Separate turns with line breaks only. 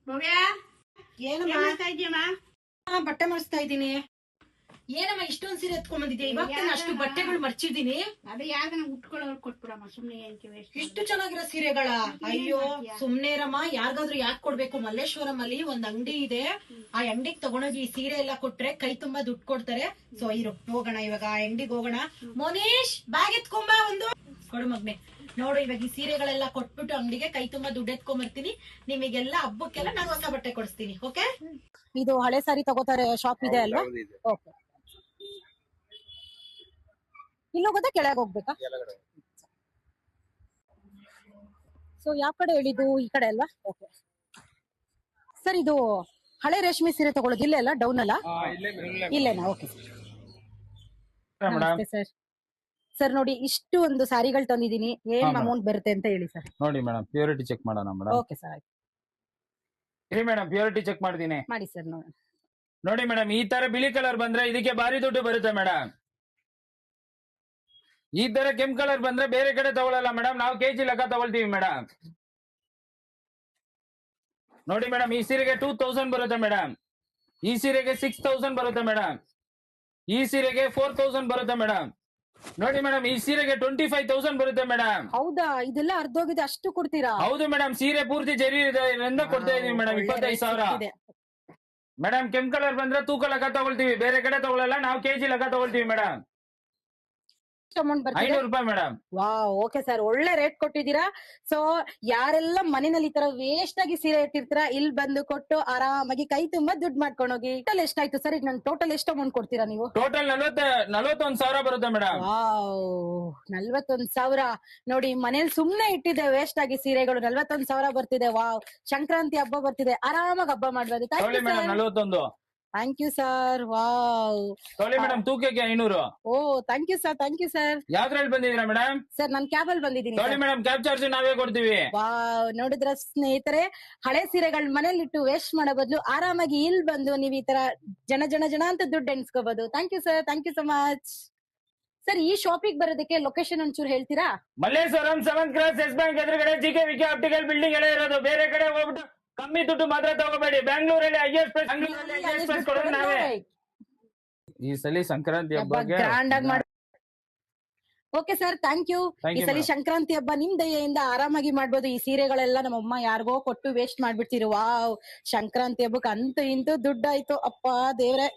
ಭವ್ಯ
ಏನಮ್ಮ
ಮಾಡ್ತಾ ಇದೀಯಮ್ಮ?
ಬಟ್ಟೆ ಮರ್ಸ್ತಾ ಇದ್ದೀನಿ. ಏನಮ್ಮ ಇಷ್ಟೊಂದ್ ಸೀರೆ ಎತ್ಕೊಂಡ್ ಬಂದಿದ್ಯಾ? ಇವಾಗ ಅಷ್ಟು ಬಟ್ಟೆಗಳು ಮರ್ಚಿದೀನಿ.
ಅದೇ ಯಾವ್ದನ ಉಟ್ಕೊಳ್ಳೋರು ಕೊಟ್ಬಿಡಮ್ಮ, ಸುಮ್ನೆ ಏನಕ್ಕೆ ವೇಸ್ಟ್.
ಇಷ್ಟು ಚೆನ್ನಾಗಿರೋ ಸೀರೆಗಳ? ಅಯ್ಯೋ ಸುಮ್ನೆ ಇರಮ್ಮ. ಯಾರಿಗಾದ್ರೂ ಯಾಕೆ ಕೊಡ್ಬೇಕು? ಮಲ್ಲೇಶ್ವರಂ ಅಲ್ಲಿ ಒಂದ್ ಅಂಗಡಿ ಇದೆ, ಆ ಅಂಗಡಿಗೆ ತಗೊಂಡೋಗಿ ಈ ಸೀರೆ ಎಲ್ಲ ಕೊಟ್ರೆ ಕೈ ತುಂಬಾ ದುಡ್ಡು ಕೊಡ್ತಾರೆ. ಸೊ ಇರು ಹೋಗೋಣ, ಇವಾಗ ಆ ಅಂಗಡಿಗೆ ಹೋಗೋಣ. ಮೋನೀಶ್ ಬ್ಯಾಗ್ ಎತ್ಕೊಂಬ ಒಂದು. ಕೊಡು ಮಗ್ನೆ. ನೋಡು, ಇವಾಗ ಈ ಸೀರೆಗಳೆಲ್ಲ ಕೊಟ್ಬಿಟ್ಟು ಅಂಗಡಿಗೆ ಕೈ ತುಂಬಾ ದುಡ್ಡು ಎತ್ಕೊಂಡ್ ಬರ್ತೀನಿ. ನಿಮಗೆಲ್ಲ ಹಬ್ಬಕ್ಕೆಲ್ಲ ನಾನು ಹೊಸ ಬಟ್ಟೆ ಕೊಡಿಸ್ತೀನಿ. ಓಕೆ? ಇದು ಹಳೆ ಸಾರಿ ತಗೋತಾರೆ ಶಾಪ್ ಇದೆ ಅಲ್ವಾ? ಓಕೆ. ಇಲ್ಲಿ ಹೋಗೋದಾ ಕೆಳಗೆ ಹೋಗ್ಬೇಕಾ? ಸೊ ಯಾವ ಕಡೆ ಹೇಳಿದ್ದು? ಈ ಕಡೆ ಅಲ್ವಾ? Okay sir. ಇದು ಹಳೆ ರೇಷ್ಮೆ ಸೀರೆ ತಗೊಳ್ಳೋದು ಇಲ್ಲೇ ಅಲ್ಲ? ಡೌನ್ ಅಲ್ಲ? ಇಲ್ಲೇನಾ? Okay sir. ಸರ್ ನೋಡಿ, ಇಷ್ಟು ಒಂದು ಸಾರಿಗಳು ತಂದಿದ್ದೀನಿ. ಏನ್ ಅಮೌಂಟ್ ಬರುತ್ತೆ ಅಂತ ಹೇಳಿ ಸರ್.
ನೋಡಿ ಮೇಡಮ್, ಪ್ಯೂರಿಟಿ ಚೆಕ್ ಮಾಡೋಣ ಮೇಡಮ್.
ಓಕೆ ಸರ್, ಆಯ್ತು.
ಇರಿ ಮೇಡಮ್, ಪ್ಯೂರಿಟಿ ಚೆಕ್ ಮಾಡ್ತೀನಿ.
ಮಾಡಿ ಸರ್.
ನೋಡಿ ಮೇಡಮ್, ಈ ತರ ಬಿಳಿ ಕಲರ್ ಬಂದ್ರೆ ಇದಕ್ಕೆ ಭಾರಿ ದುಡ್ಡು ಬರುತ್ತೆ ಮೇಡಮ್. ಈ ತರ ಕೆಂಪು ಕಲರ್ ಬಂದ್ರೆ ಬೇರೆ ಕಡೆ ತಗೊಳ್ಳಲ್ಲ ಮೇಡಮ್, ನಾವು ಕೆಜಿ ಲೆಕ್ಕ ತಗೊಳ್ತೀವಿ ಮೇಡಮ್. ನೋಡಿ ಮೇಡಮ್, ಈ ಸೀರೆಗೆ 2000 ಬರುತ್ತೆ ಮೇಡಮ್. ಈ ಸೀರೆಗೆ 6000 ಬರುತ್ತೆ ಮೇಡಮ್. ಈ ಸೀರೆಗೆ 4000 ಬರುತ್ತೆ ಮೇಡಮ್. ನೋಡಿ ಮೇಡಮ್, ಈ ಸೀರೆಗೆ 25000 ಬರುತ್ತೆ ಮೇಡಮ್.
ಹೌದಾ? ಇದೆಲ್ಲ ಅರ್ಧೋಗಿದೆ, ಅಷ್ಟು ಕೊಡ್ತೀರಾ?
ಹೌದು ಮೇಡಮ್, ಸೀರೆ ಪೂರ್ತಿ ಜರಿ ಕೊಡ್ತಾ ಇದೀವಿ ಮೇಡಮ್. 25000 ಮೇಡಮ್. ಕೆಂಪು ಕಲರ್ ಬಂದ್ರೆ ತೂಕ ಲೆಕ್ಕ ತಗೊಳ್ತೀವಿ, ಬೇರೆ ಕಡೆ ತಗೊಳ್ಳಲ್ಲ, ನಾವು ಕೆಜಿ ಲೆಕ್ಕ ತಗೊಳ್ತೀವಿ ಮೇಡಮ್.
ಅಮೌಂಟ್ ಬರ್ತದೆ?
500 ರೂಪಾಯಿ ಮೇಡಮ್.
ವಾವ್, ಓಕೆ ಸರ್, ಒಳ್ಳೆ ರೇಟ್ ಕೊಟ್ಟಿದ್ದೀರಾ. ಸೊ ಯಾರೆಲ್ಲ ಮನೆಯಲ್ಲಿ ಈ ತರ ವೇಸ್ಟ್ ಆಗಿ ಸೀರೆ ಇಟ್ಟಿರ್ತೀರಾ, ಇಲ್ಲಿ ಬಂದು ಕೊಟ್ಟು ಆರಾಮಾಗಿ ಕೈ ತುಂಬಾ ದುಡ್ಡು ಮಾಡ್ಕೊಂಡು ಹೋಗಿ. ಟೋಟಲ್ ಎಷ್ಟಾಯ್ತು ಸರ್? ಈಗ ನನ್ ಟೋಟಲ್ ಎಷ್ಟು ಅಮೌಂಟ್ ಕೊಡ್ತೀರಾ ನೀವು?
ಟೋಟಲ್ 41,000 ಬರುತ್ತೆ ಮೇಡಮ್.
ವಾವ್, 41,000. ನೋಡಿ, ಮನೇಲಿ ಸುಮ್ನೆ ಇಟ್ಟಿದೆ ವೇಸ್ಟ್ ಆಗಿ ಸೀರೆಗಳು, 41,000 ಬರ್ತಿದೆ. ವಾವ್, ಸಂಕ್ರಾಂತಿ ಹಬ್ಬ ಬರ್ತಿದೆ, ಆರಾಮಾಗಿ ಹಬ್ಬ ಮಾಡ್ಬೋದು.
Madam 41.
Thank you sir. Wow.
Madam, ತೂಕಕ್ಕೆ 500.
Oh, thank you sir, thank you sir.
ಯಾವ್ದ್ರಲ್ಲಿ ಬಂದಿದ್ದೀರಾ ಮೇಡಮ್?
ಸರ್ ನಾನು ಕ್ಯಾಬ್ ಅಲ್ಲಿ ಬಂದಿದ್ದೀನಿ.
ಮೇಡಮ್, ಕ್ಯಾಬ್ ಚಾರ್ಜ್ ನಾವೇ ಕೊಡ್ತೀವಿ.
ವಾವ್, ನೋಡಿದ್ರ ಸ್ನೇಹಿತರೆ, ಹಳೆ ಸೀರೆಗಳ ಮನೇಲಿಟ್ಟು ವೇಸ್ಟ್ ಮಾಡೋ ಬದಲು ಆರಾಮಾಗಿ ಇಲ್ಲಿ ಬಂದು ನೀವು ಈ ತರ ಜನ ಅಂತ ದುಡ್ಡು ಎಣಿಸ್ಕೋಬಹುದು. Thank you sir, thank you so much. Sir, ಈ ಶಾಪಿಗೆ ಬರೋದಕ್ಕೆ ಲೊಕೇಶನ್ ಒಂಚೂರು ಹೇಳ್ತೀರಾ?
Malleshwaram 7th cross Yes Bank ಎದುರುಗಡೆ GK ವಿಕೆ ಆಪ್ಟಿಕಲ್ ಬಿಲ್ಡಿಂಗ್ ಎಲ್ಲ ಇರೋದು. ಬೇರೆ ಕಡೆ ಹೋಗ್ಬಿಟ್ಟು ಕಮ್ಮಿ ದುಡ್ಡು ಮಾತ್ರ ತಗೋಬೇಡಿ. ಬೆಂಗಳೂರಲ್ಲಿ ಹೈಯೆಸ್ಟ್ ಪ್ರೈಸ್ ಕೊಡೋದು ನಾವೇ. ಈ ಸಲ ಸಂಕ್ರಾಂತಿ ಹಬ್ಬ
ಗ್ರ್ಯಾಂಡ್ ಆಗಿ ಮಾಡಿ. Okay sir, thank you. ಈ ಸಲ ಸಂಕ್ರಾಂತಿ ಹಬ್ಬ ನಿಮ್ ದಯೆಯಿಂದ ಆರಾಮಾಗಿ ಮಾಡ್ಬೋದು. ಈ ಸೀರೆಗಳೆಲ್ಲ ನಮ್ಮಮ್ಮ ಯಾರಿಗೋ ಕೊಟ್ಟು ವೇಸ್ಟ್ ಮಾಡ್ಬಿಡ್ತೀರಿ. ವಾವ್, ಸಂಕ್ರಾಂತಿ ಹಬ್ಬಕ್ಕೆ ಅಂತೂ ಇಂತೂ ದುಡ್ಡಾಯ್ತು. ಅಪ್ಪ ದೇವ್ರೆ.